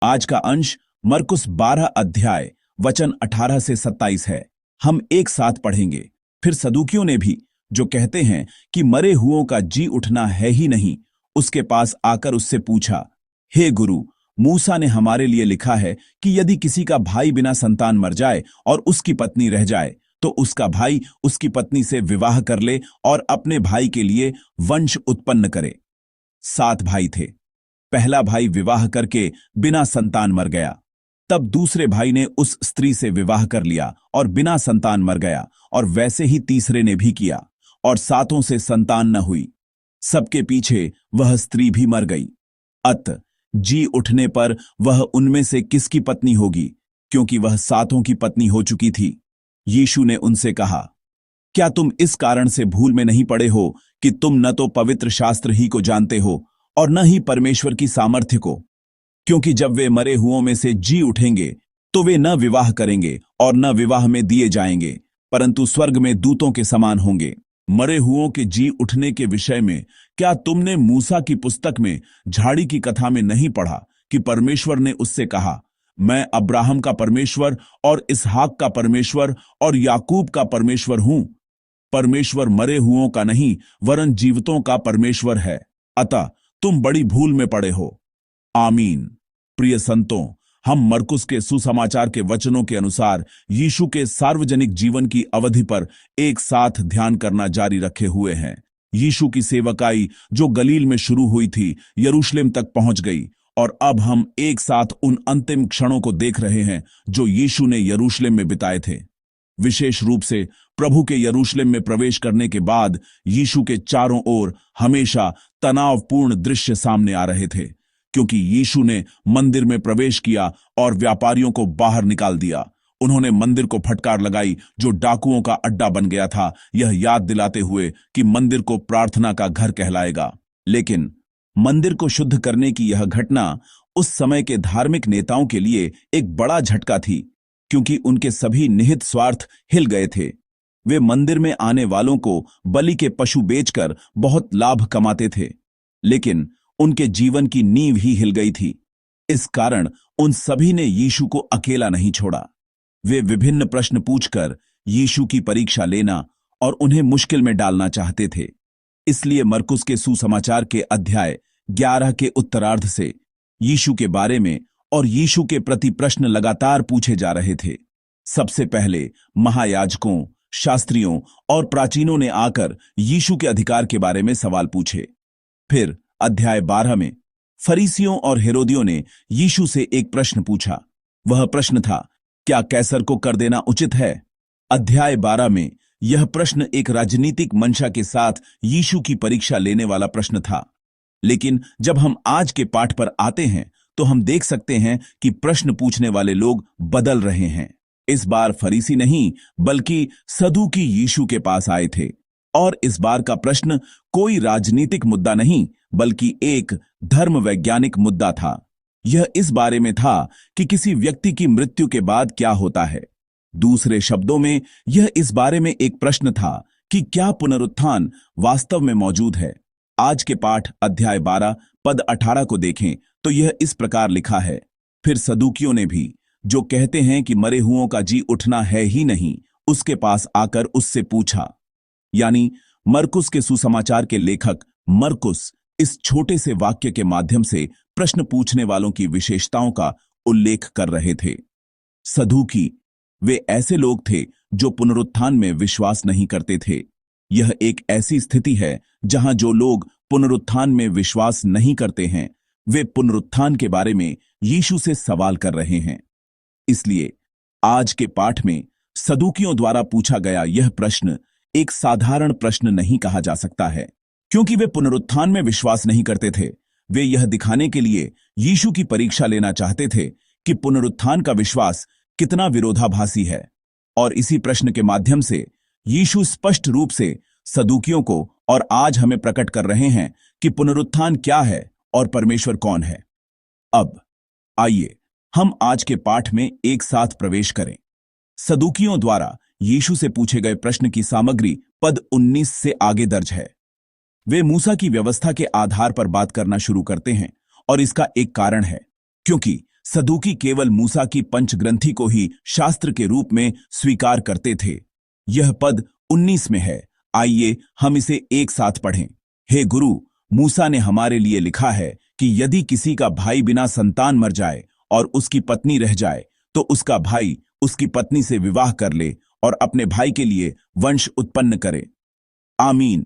आज का अंश मरकुस 12 अध्याय वचन 18 से 27 है। हम एक साथ पढ़ेंगे। फिर सदूकियों ने भी, जो कहते हैं कि मरे हुओं का जी उठना है ही नहीं, उसके पास आकर उससे पूछा, हे गुरु, मूसा ने हमारे लिए लिखा है कि यदि किसी का भाई बिना संतान मर जाए और उसकी पत्नी रह जाए, तो उसका भाई उसकी पत्नी से विवाह कर ले और अपने भाई के लिए वंश उत्पन्न करे। 7 भाई थे। पहला भाई विवाह करके बिना संतान मर गया। तब दूसरे भाई ने उस स्त्री से विवाह कर लिया और बिना संतान मर गया, और वैसे ही तीसरे ने भी किया, और 7 से संतान न हुई। सबके पीछे वह स्त्री भी मर गई। अत जी उठने पर वह उनमें से किसकी पत्नी होगी, क्योंकि वह 7 की पत्नी हो चुकी थी। यीशु ने उनसे कहा, क्या तुम इस कारण से भूल में नहीं पड़े हो कि तुम न तो पवित्र शास्त्र ही को जानते हो और न ही परमेश्वर की सामर्थ्य को? क्योंकि जब वे मरे हुओं में से जी उठेंगे, तो वे न विवाह करेंगे और न विवाह में दिए जाएंगे, परंतु स्वर्ग में दूतों के समान होंगे। मरे हुओं के जी उठने के विषय में क्या तुमने मूसा की पुस्तक में झाड़ी की कथा में नहीं पढ़ा कि परमेश्वर ने उससे कहा, मैं अब्राहम का परमेश्वर और इसहाक का परमेश्वर और याकूब का परमेश्वर हूं। परमेश्वर मरे हुओं का नहीं, वरन जीवितों का परमेश्वर है। अतः तुम बड़ी भूल में पड़े हो। आमीन। प्रिय संतों, हम मरकुस के सुसमाचार के वचनों के अनुसार यीशु के सार्वजनिक जीवन की अवधि पर एक साथ ध्यान करना जारी रखे हुए हैं। यीशु की सेवकाई जो गलील में शुरू हुई थी, यरूशलेम तक पहुंच गई, और अब हम एक साथ उन अंतिम क्षणों को देख रहे हैं जो यीशु ने यरूशलेम में बिताए थे। विशेष रूप से प्रभु के यरूशलेम में प्रवेश करने के बाद यीशु के चारों ओर हमेशा तनावपूर्ण दृश्य सामने आ रहे थे, क्योंकि यीशु ने मंदिर में प्रवेश किया और व्यापारियों को बाहर निकाल दिया। उन्होंने मंदिर को फटकार लगाई, जो डाकुओं का अड्डा बन गया था, यह याद दिलाते हुए कि मंदिर को प्रार्थना का घर कहलाएगा। लेकिन मंदिर को शुद्ध करने की यह घटना उस समय के धार्मिक नेताओं के लिए एक बड़ा झटका थी, क्योंकि उनके सभी निहित स्वार्थ हिल गए थे। वे मंदिर में आने वालों को बलि के पशु बेचकर बहुत लाभ कमाते थे, लेकिन उनके जीवन की नींव ही हिल गई थी। इस कारण उन सभी ने यीशु को अकेला नहीं छोड़ा। वे विभिन्न प्रश्न पूछकर यीशु की परीक्षा लेना और उन्हें मुश्किल में डालना चाहते थे। इसलिए मरकुस के सुसमाचार के अध्याय 11 के उत्तरार्ध से यीशु के बारे में और यीशु के प्रति प्रश्न लगातार पूछे जा रहे थे। सबसे पहले महायाजकों, शास्त्रियों और प्राचीनों ने आकर यीशु के अधिकार के बारे में सवाल पूछे। फिर अध्याय 12 में फरीसियों और हेरोदियों ने यीशु से एक प्रश्न पूछा। वह प्रश्न था, क्या कैसर को कर देना उचित है? अध्याय 12 में यह प्रश्न एक राजनीतिक मंशा के साथ यीशु की परीक्षा लेने वाला प्रश्न था। लेकिन जब हम आज के पाठ पर आते हैं, तो हम देख सकते हैं कि प्रश्न पूछने वाले लोग बदल रहे हैं। इस बार फरीसी नहीं, बल्कि सदूकी यीशु के पास आए थे, और इस बार का प्रश्न कोई राजनीतिक मुद्दा नहीं, बल्कि एक धर्म वैज्ञानिक मुद्दा था। यह इस बारे में था कि किसी व्यक्ति की मृत्यु के बाद क्या होता है। दूसरे शब्दों में, यह इस बारे में एक प्रश्न था कि क्या पुनरुत्थान वास्तव में मौजूद है। आज के पाठ अध्याय 12 पद 18 को देखें तो यह इस प्रकार लिखा है, फिर सदूकियों ने भी, जो कहते हैं कि मरे हुओं का जी उठना है ही नहीं, उसके पास आकर उससे पूछा। यानी मरकुस के सुसमाचार के लेखक मरकुस इस छोटे से वाक्य के माध्यम से प्रश्न पूछने वालों की विशेषताओं का उल्लेख कर रहे थे। सदूकी वे ऐसे लोग थे जो पुनरुत्थान में विश्वास नहीं करते थे। यह एक ऐसी स्थिति है जहां जो लोग पुनरुत्थान में विश्वास नहीं करते हैं, वे पुनरुत्थान के बारे में यीशु से सवाल कर रहे हैं। इसलिए आज के पाठ में सदूकियों द्वारा पूछा गया यह प्रश्न एक साधारण प्रश्न नहीं कहा जा सकता है, क्योंकि वे पुनरुत्थान में विश्वास नहीं करते थे। वे यह दिखाने के लिए यीशु की परीक्षा लेना चाहते थे कि पुनरुत्थान का विश्वास कितना विरोधाभासी है, और इसी प्रश्न के माध्यम से यीशु स्पष्ट रूप से सदूकियों को और आज हमें प्रकट कर रहे हैं कि पुनरुत्थान क्या है और परमेश्वर कौन है। अब आइए हम आज के पाठ में एक साथ प्रवेश करें। सदूकियों द्वारा यीशु से पूछे गए प्रश्न की सामग्री पद 19 से आगे दर्ज है। वे मूसा की व्यवस्था के आधार पर बात करना शुरू करते हैं, और इसका एक कारण है, क्योंकि सदूकी केवल मूसा की पंचग्रंथि को ही शास्त्र के रूप में स्वीकार करते थे। यह पद 19 में है। आइए हम इसे एक साथ पढ़ें। हे गुरु, मूसा ने हमारे लिए लिखा है कि यदि किसी का भाई बिना संतान मर जाए और उसकी पत्नी रह जाए, तो उसका भाई उसकी पत्नी से विवाह कर ले और अपने भाई के लिए वंश उत्पन्न करे। आमीन।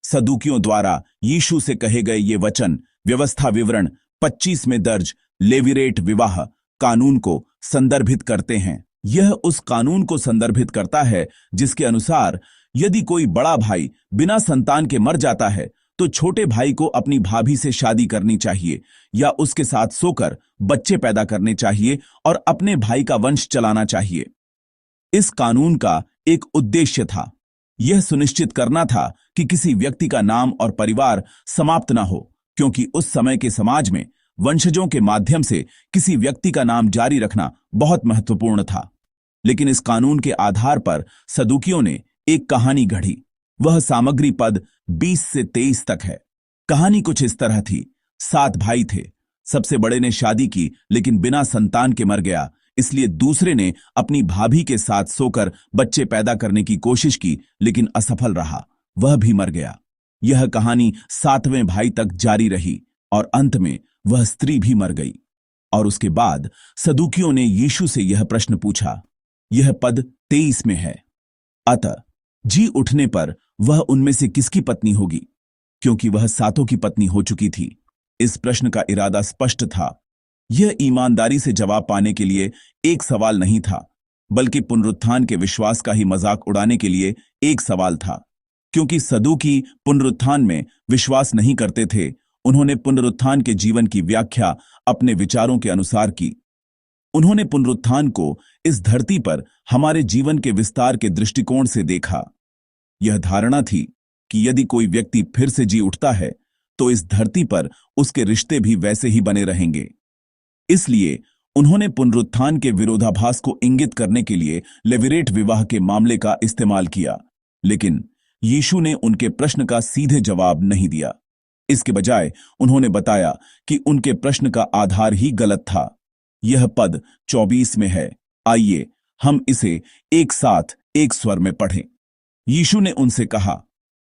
सदूकियों द्वारा यीशु से कहे गए ये वचन व्यवस्था विवरण 25 में दर्ज लेवीरेट विवाह कानून को संदर्भित करते हैं। यह उस कानून को संदर्भित करता है जिसके अनुसार यदि कोई बड़ा भाई बिना संतान के मर जाता है, तो छोटे भाई को अपनी भाभी से शादी करनी चाहिए या उसके साथ सोकर बच्चे पैदा करने चाहिए और अपने भाई का वंश चलाना चाहिए। इस कानून का एक उद्देश्य था। यह सुनिश्चित करना था कि किसी व्यक्ति का नाम और परिवार समाप्त ना हो, क्योंकि उस समय के समाज में वंशजों के माध्यम से किसी व्यक्ति का नाम जारी रखना बहुत महत्वपूर्ण था। लेकिन इस कानून के आधार पर सदूकियों ने एक कहानी गढ़ी। वह सामग्री पद 20 से 23 तक है। कहानी कुछ इस तरह थी। 7 भाई थे। सबसे बड़े ने शादी की लेकिन बिना संतान के मर गया, इसलिए दूसरे ने अपनी भाभी के साथ सोकर बच्चे पैदा करने की कोशिश की लेकिन असफल रहा, वह भी मर गया। यह कहानी 7वें भाई तक जारी रही और अंत में वह स्त्री भी मर गई। और उसके बाद सदूकियों ने यीशु से यह प्रश्न पूछा। यह पद 23 में है। अतः जी उठने पर वह उनमें से किसकी पत्नी होगी, क्योंकि वह 7 की पत्नी हो चुकी थी। इस प्रश्न का इरादा स्पष्ट था। यह ईमानदारी से जवाब पाने के लिए एक सवाल नहीं था, बल्कि पुनरुत्थान के विश्वास का ही मजाक उड़ाने के लिए एक सवाल था। क्योंकि सदूकी पुनरुत्थान में विश्वास नहीं करते थे, उन्होंने पुनरुत्थान के जीवन की व्याख्या अपने विचारों के अनुसार की। उन्होंने पुनरुत्थान को इस धरती पर हमारे जीवन के विस्तार के दृष्टिकोण से देखा। यह धारणा थी कि यदि कोई व्यक्ति फिर से जी उठता है, तो इस धरती पर उसके रिश्ते भी वैसे ही बने रहेंगे। इसलिए उन्होंने पुनरुत्थान के विरोधाभास को इंगित करने के लिए लेवीरेट विवाह के मामले का इस्तेमाल किया। लेकिन यीशु ने उनके प्रश्न का सीधे जवाब नहीं दिया। इसके बजाय उन्होंने बताया कि उनके प्रश्न का आधार ही गलत था। यह पद 24 में है। आइए हम इसे एक साथ एक स्वर में पढ़ें। यीशु ने उनसे कहा,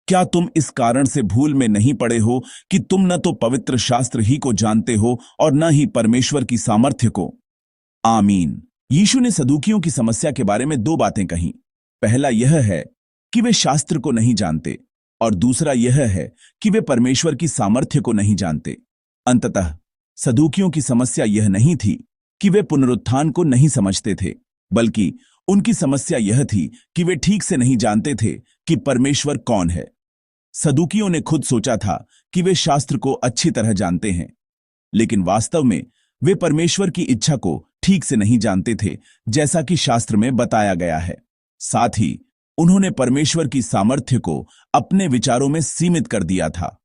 क्या तुम इस कारण से भूल में नहीं पड़े हो कि तुम न तो पवित्र शास्त्र ही को जानते हो और न ही परमेश्वर की सामर्थ्य को? आमीन। यीशु ने सदूकियों की समस्या के बारे में 2 बातें कहीं। पहला यह है कि वे शास्त्र को नहीं जानते और दूसरा यह है कि वे परमेश्वर की सामर्थ्य को नहीं जानते। अंततः सदूकियों की समस्या यह नहीं थी कि वे पुनरुत्थान को नहीं समझते थे, बल्कि उनकी समस्या यह थी कि वे ठीक से नहीं जानते थे कि परमेश्वर कौन है। सदूकियों ने खुद सोचा था कि वे शास्त्र को अच्छी तरह जानते हैं, लेकिन वास्तव में वे परमेश्वर की इच्छा को ठीक से नहीं जानते थे, जैसा कि शास्त्र में बताया गया है। साथ ही उन्होंने परमेश्वर की सामर्थ्य को अपने विचारों में सीमित कर दिया था।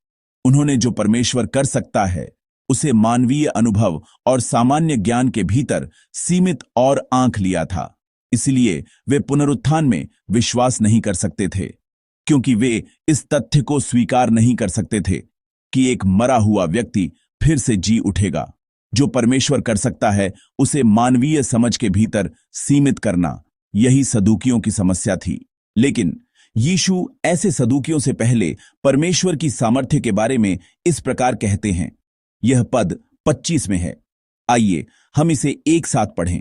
उन्होंने जो परमेश्वर कर सकता है उसे मानवीय अनुभव और सामान्य ज्ञान के भीतर सीमित और आंक लिया था। इसलिए वे पुनरुत्थान में विश्वास नहीं कर सकते थे, क्योंकि वे इस तथ्य को स्वीकार नहीं कर सकते थे कि एक मरा हुआ व्यक्ति फिर से जी उठेगा। जो परमेश्वर कर सकता है उसे मानवीय समझ के भीतर सीमित करना, यही सदूकियों की समस्या थी। लेकिन यीशु ऐसे सदूकियों से पहले परमेश्वर की सामर्थ्य के बारे में इस प्रकार कहते हैं। यह पद 25 में है। आइए हम इसे एक साथ पढ़ें।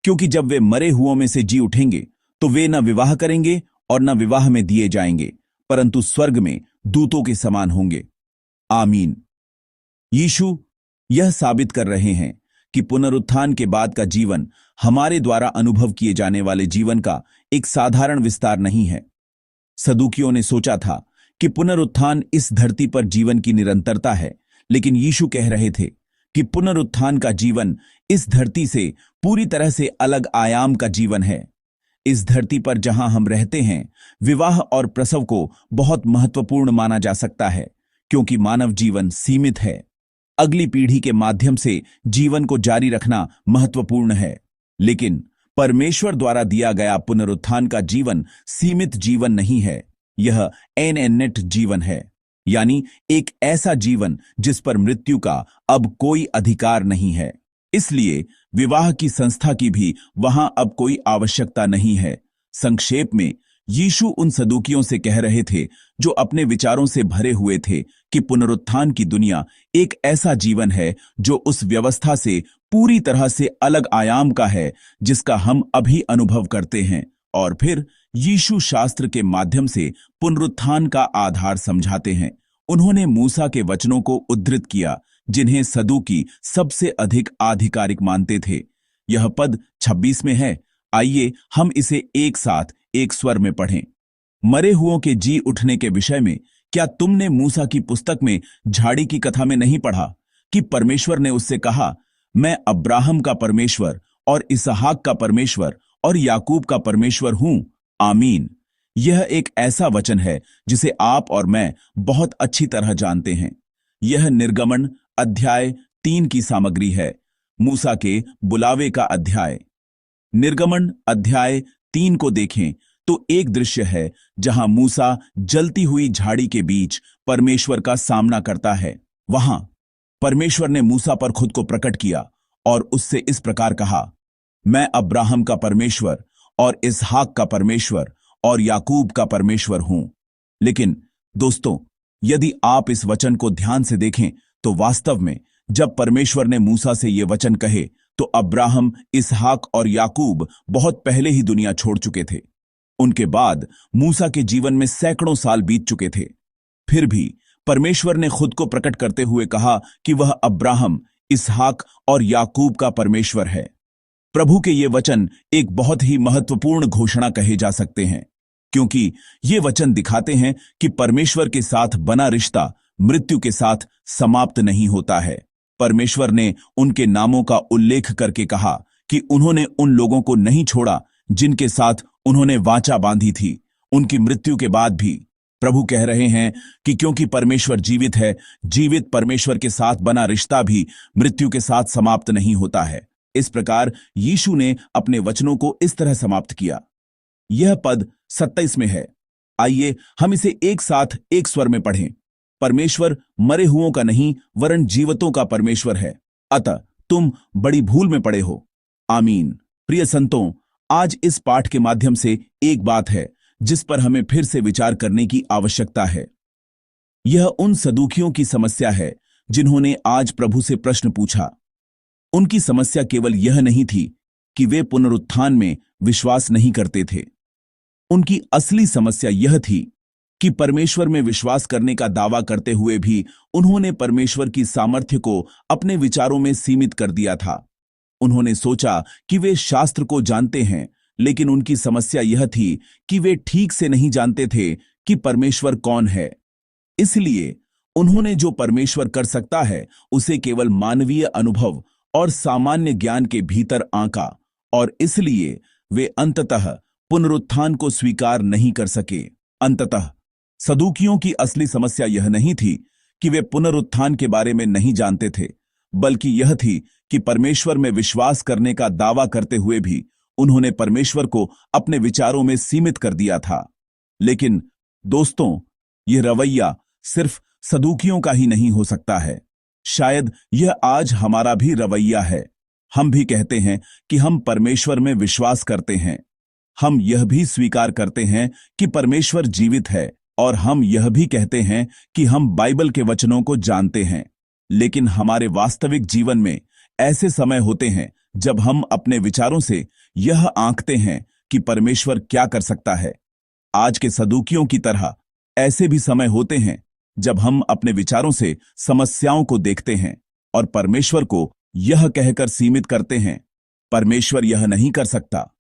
क्योंकि जब वे मरे हुओं में से जी उठेंगे, तो वे न विवाह करेंगे और न विवाह में दिए जाएंगे, परंतु स्वर्ग में दूतों के समान होंगे। आमीन। यीशु यह साबित कर रहे हैं कि पुनरुत्थान के बाद का जीवन हमारे द्वारा अनुभव किए जाने वाले जीवन का एक साधारण विस्तार नहीं है। सदूकियों ने सोचा था कि पुनरुत्थान इस धरती पर जीवन की निरंतरता है, लेकिन यीशु कह रहे थे कि पुनरुत्थान का जीवन इस धरती से पूरी तरह से अलग आयाम का जीवन है। इस धरती पर जहां हम रहते हैं, विवाह और प्रसव को बहुत महत्वपूर्ण माना जा सकता है, क्योंकि मानव जीवन सीमित है। अगली पीढ़ी के माध्यम से जीवन को जारी रखना महत्वपूर्ण है, लेकिन परमेश्वर द्वारा दिया गया पुनरुत्थान का जीवन सीमित जीवन नहीं है। यह इनफिनिट जीवन है, यानी एक ऐसा जीवन जिस पर मृत्यु का अब कोई अधिकार नहीं है। इसलिए विवाह की संस्था की भी वहां अब कोई आवश्यकता नहीं है। संक्षेप में यीशु उन सदूकियों से कह रहे थे जो अपने विचारों से भरे हुए थे कि पुनरुत्थान की दुनिया एक ऐसा जीवन है जो उस व्यवस्था से पूरी तरह से अलग आयाम का है जिसका हम अभी अनुभव करते हैं। और फिर यीशु शास्त्र के माध्यम से पुनरुत्थान का आधार समझाते हैं। उन्होंने मूसा के वचनों को उद्धृत किया जिन्हें सदूकी सबसे अधिक आधिकारिक मानते थे। यह पद 26 में है। आइए हम इसे एक साथ एक स्वर में पढ़ें। मरे हुओं के जी उठने के विषय में क्या तुमने मूसा की पुस्तक में झाड़ी की कथा में नहीं पढ़ा कि परमेश्वर ने उससे कहा, मैं अब्राहम का परमेश्वर और इसहाक का परमेश्वर और याकूब का परमेश्वर हूं। आमीन। यह एक ऐसा वचन है जिसे आप और मैं बहुत अच्छी तरह जानते हैं। यह निर्गमन अध्याय 3 की सामग्री है, मूसा के बुलावे का अध्याय। निर्गमन अध्याय 3 को देखें तो एक दृश्य है जहां मूसा जलती हुई झाड़ी के बीच परमेश्वर का सामना करता है। वहां परमेश्वर ने मूसा पर खुद को प्रकट किया और उससे इस प्रकार कहा, मैं अब्राहम का परमेश्वर और इसहाक का परमेश्वर और याकूब का परमेश्वर हूं। लेकिन दोस्तों, यदि आप इस वचन को ध्यान से देखें तो वास्तव में जब परमेश्वर ने मूसा से ये वचन कहे तो अब्राहम, इसहाक और याकूब बहुत पहले ही दुनिया छोड़ चुके थे। उनके बाद मूसा के जीवन में सैकड़ों साल बीत चुके थे। फिर भी परमेश्वर ने खुद को प्रकट करते हुए कहा कि वह अब्राहम, इसहाक और याकूब का परमेश्वर है। प्रभु के ये वचन एक बहुत ही महत्वपूर्ण घोषणा कहे जा सकते हैं, क्योंकि ये वचन दिखाते हैं कि परमेश्वर के साथ बना रिश्ता मृत्यु के साथ समाप्त नहीं होता है। परमेश्वर ने उनके नामों का उल्लेख करके कहा कि उन्होंने उन लोगों को नहीं छोड़ा जिनके साथ उन्होंने वाचा बांधी थी, उनकी मृत्यु के बाद भी। प्रभु कह रहे हैं कि क्योंकि परमेश्वर जीवित है, जीवित परमेश्वर के साथ बना रिश्ता भी मृत्यु के साथ समाप्त नहीं होता है। इस प्रकार यीशु ने अपने वचनों को इस तरह समाप्त किया। यह पद 27 में है। आइए हम इसे एक साथ एक स्वर में पढ़ें। परमेश्वर मरे हुओं का नहीं वरन जीवितों का परमेश्वर है, अतः तुम बड़ी भूल में पड़े हो। आमीन। प्रिय संतों, आज इस पाठ के माध्यम से एक बात है जिस पर हमें फिर से विचार करने की आवश्यकता है। यह उन सदूकियों की समस्या है जिन्होंने आज प्रभु से प्रश्न पूछा। उनकी समस्या केवल यह नहीं थी कि वे पुनरुत्थान में विश्वास नहीं करते थे। उनकी असली समस्या यह थी कि परमेश्वर में विश्वास करने का दावा करते हुए भी उन्होंने परमेश्वर की सामर्थ्य को अपने विचारों में सीमित कर दिया था। उन्होंने सोचा कि वे शास्त्र को जानते हैं, लेकिन उनकी समस्या यह थी कि वे ठीक से नहीं जानते थे कि परमेश्वर कौन है। इसलिए उन्होंने जो परमेश्वर कर सकता है उसे केवल मानवीय अनुभव और सामान्य ज्ञान के भीतर आंका, और इसलिए वे अंततः पुनरुत्थान को स्वीकार नहीं कर सके। अंततः सदूकियों की असली समस्या यह नहीं थी कि वे पुनरुत्थान के बारे में नहीं जानते थे, बल्कि यह थी कि परमेश्वर में विश्वास करने का दावा करते हुए भी उन्होंने परमेश्वर को अपने विचारों में सीमित कर दिया था। लेकिन दोस्तों, यह रवैया सिर्फ सदूकियों का ही नहीं हो सकता है। शायद यह आज हमारा भी रवैया है। हम भी कहते हैं कि हम परमेश्वर में विश्वास करते हैं। हम यह भी स्वीकार करते हैं कि परमेश्वर जीवित है, और हम यह भी कहते हैं कि हम बाइबल के वचनों को जानते हैं। लेकिन हमारे वास्तविक जीवन में ऐसे समय होते हैं जब हम अपने विचारों से यह आंकते हैं कि परमेश्वर क्या कर सकता है। आज के सदूकियों की तरह ऐसे भी समय होते हैं जब हम अपने विचारों से समस्याओं को देखते हैं और परमेश्वर को यह कहकर सीमित करते हैं, परमेश्वर यह नहीं कर सकता,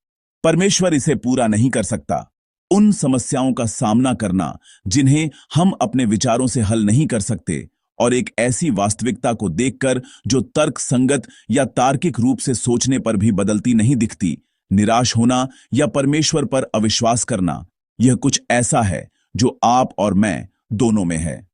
परमेश्वर इसे पूरा नहीं कर सकता। उन समस्याओं का सामना करना जिन्हें हम अपने विचारों से हल नहीं कर सकते, और एक ऐसी वास्तविकता को देखकर जो तर्क संगत या तार्किक रूप से सोचने पर भी बदलती नहीं दिखती, निराश होना या परमेश्वर पर अविश्वास करना, यह कुछ ऐसा है जो आप और मैं दोनों में है।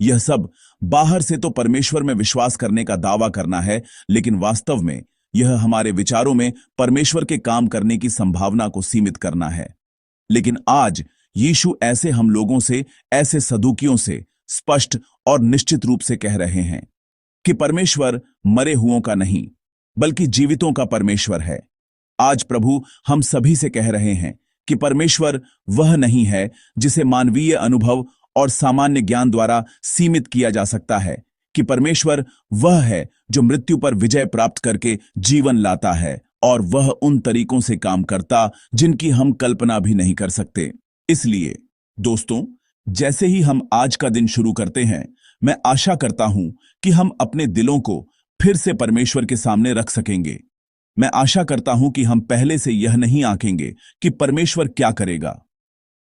यह सब बाहर से तो परमेश्वर में विश्वास करने का दावा करना है, लेकिन वास्तव में यह हमारे विचारों में परमेश्वर के काम करने की संभावना को सीमित करना है। लेकिन आज यीशु ऐसे हम लोगों से, ऐसे सदूकियों से स्पष्ट और निश्चित रूप से कह रहे हैं कि परमेश्वर मरे हुओं का नहीं, बल्कि जीवितों का परमेश्वर है। आज प्रभु हम सभी से कह रहे हैं कि परमेश्वर वह नहीं है जिसे मानवीय अनुभव और सामान्य ज्ञान द्वारा सीमित किया जा सकता है, कि परमेश्वर वह है जो मृत्यु पर विजय प्राप्त करके जीवन लाता है, और वह उन तरीकों से काम करता जिनकी हम कल्पना भी नहीं कर सकते। इसलिए दोस्तों, जैसे ही हम आज का दिन शुरू करते हैं, मैं आशा करता हूं कि हम अपने दिलों को फिर से परमेश्वर के सामने रख सकेंगे। मैं आशा करता हूं कि हम पहले से यह नहीं आंकेंगे कि परमेश्वर क्या करेगा।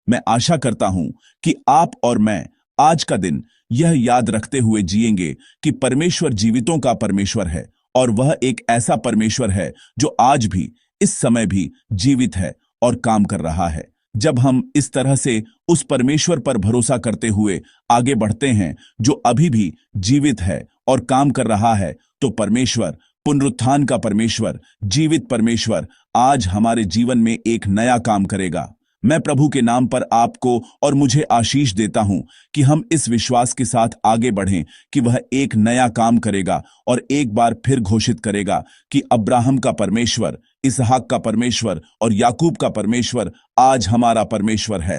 मैं आशा करता हूं कि आप और मैं आज का दिन यह याद रखते हुए जिएंगे कि परमेश्वर जीवितों का परमेश्वर है, और वह एक ऐसा परमेश्वर है जो आज भी, इस समय भी जीवित है और काम कर रहा है। जब हम इस तरह से उस परमेश्वर पर भरोसा करते हुए आगे बढ़ते हैं जो अभी भी जीवित है और काम कर रहा है, तो परमेश्वर, पुनरुत्थान का परमेश्वर, जीवित परमेश्वर आज हमारे जीवन में एक नया काम करेगा। मैं प्रभु के नाम पर आपको और मुझे आशीष देता हूं कि हम इस विश्वास के साथ आगे बढ़ें कि वह एक नया काम करेगा और एक बार फिर घोषित करेगा कि अब्राहम का परमेश्वर, इसहाक का परमेश्वर और याकूब का परमेश्वर आज हमारा परमेश्वर है।